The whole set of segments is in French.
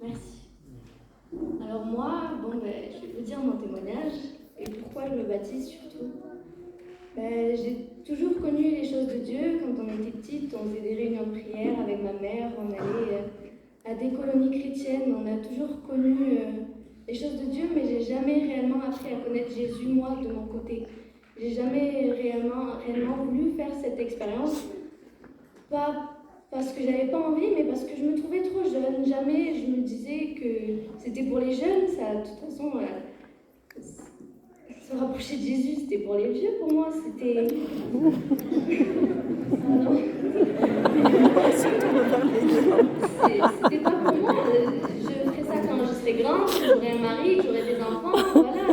Merci. Alors moi, je vais vous dire mon témoignage et pourquoi je me baptise surtout. J'ai toujours connu les choses de Dieu. Quand on était petite, on faisait des réunions de prière avec ma mère, on allait à des colonies chrétiennes, on a toujours connu les choses de Dieu, mais j'ai jamais réellement appris à connaître Jésus, moi, de mon côté. J'ai jamais réellement voulu faire cette expérience, pas parce que j'avais pas envie, mais parce que je me trouvais trop jeune. Jamais je me disais que c'était pour les jeunes, ça, de toute façon, se rapprocher de Jésus, c'était pour les vieux pour moi, c'était... C'était pas pour moi, je ferais ça quand je serais grande, j'aurais un mari, j'aurais des enfants, voilà,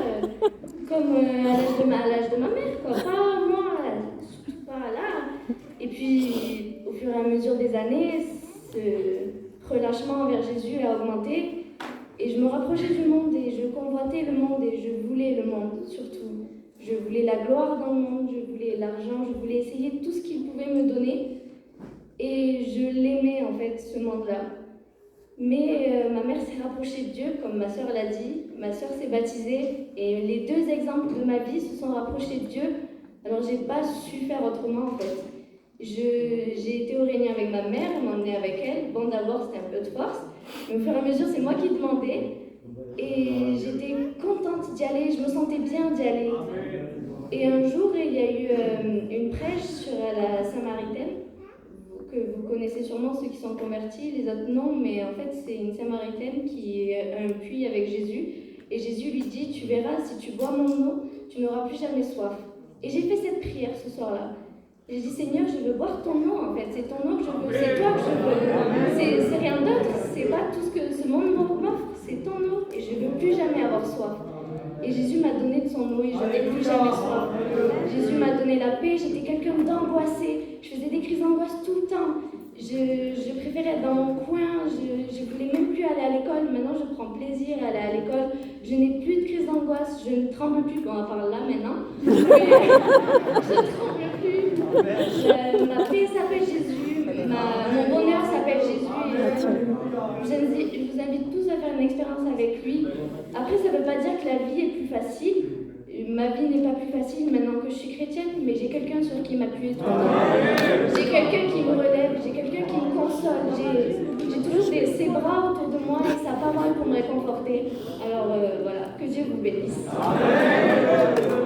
comme à l'âge de ma mère, quoi. Pas moi, surtout pas là. Et puis, au fur et à mesure des années, ce relâchement envers Jésus a augmenté. Et je me rapprochais du monde et je convoitais le monde et je voulais le monde surtout. Je voulais la gloire dans le monde, je voulais l'argent, je voulais essayer tout ce qu'il pouvait me donner. Et je l'aimais en fait, ce monde-là. Mais ma mère s'est rapprochée de Dieu, comme ma sœur l'a dit. Ma sœur s'est baptisée et les deux exemples de ma vie se sont rapprochés de Dieu. Alors j'ai pas su faire autrement en fait. J'ai été au Réunion avec ma mère, elle m'a emmenée avec elle. Bon, d'abord c'était un peu de force, mais au fur et à mesure c'est moi qui demandais. Et j'étais contente d'y aller, je me sentais bien d'y aller. Et un jour il y a eu une prêche sur la Samaritaine, que vous connaissez sûrement ceux qui sont convertis, les autres non, mais en fait c'est une Samaritaine qui a un puits avec Jésus. Et Jésus lui dit, tu verras, si tu bois mon eau, tu n'auras plus jamais soif. Et j'ai fait cette prière ce soir-là. J'ai dit, Seigneur, je veux boire ton eau en fait, c'est ton eau que je veux, c'est toi que je veux. C'est rien d'autre, c'est pas tout ce que ce monde m'offre, c'est ton eau et je veux plus jamais avoir soif. Et Jésus m'a donné de son eau et je n'ai plus jamais soif. Jésus m'a donné la paix, j'étais quelqu'un d'angoissé, je faisais des crises d'angoisse tout le temps. Je préférais être dans mon coin, je voulais même plus aller à l'école. Maintenant, je prends plaisir à aller à l'école. Je n'ai plus de crise d'angoisse, je ne tremble plus quand on parle là maintenant. Je ne tremble plus. Ma paix s'appelle Jésus, mon bonheur s'appelle Jésus. Je vous invite tous à faire une expérience avec lui. Après, ça ne veut pas dire que la vie est plus facile. Ma vie n'est pas plus facile maintenant que je suis chrétienne, mais j'ai quelqu'un sur qui m'appuyer tout le temps. J'ai quelqu'un qui me relève, j'ai quelqu'un qui me console. J'ai toujours ses bras autour de moi et sa parole pour me réconforter. Alors voilà, que Dieu vous bénisse. Amen.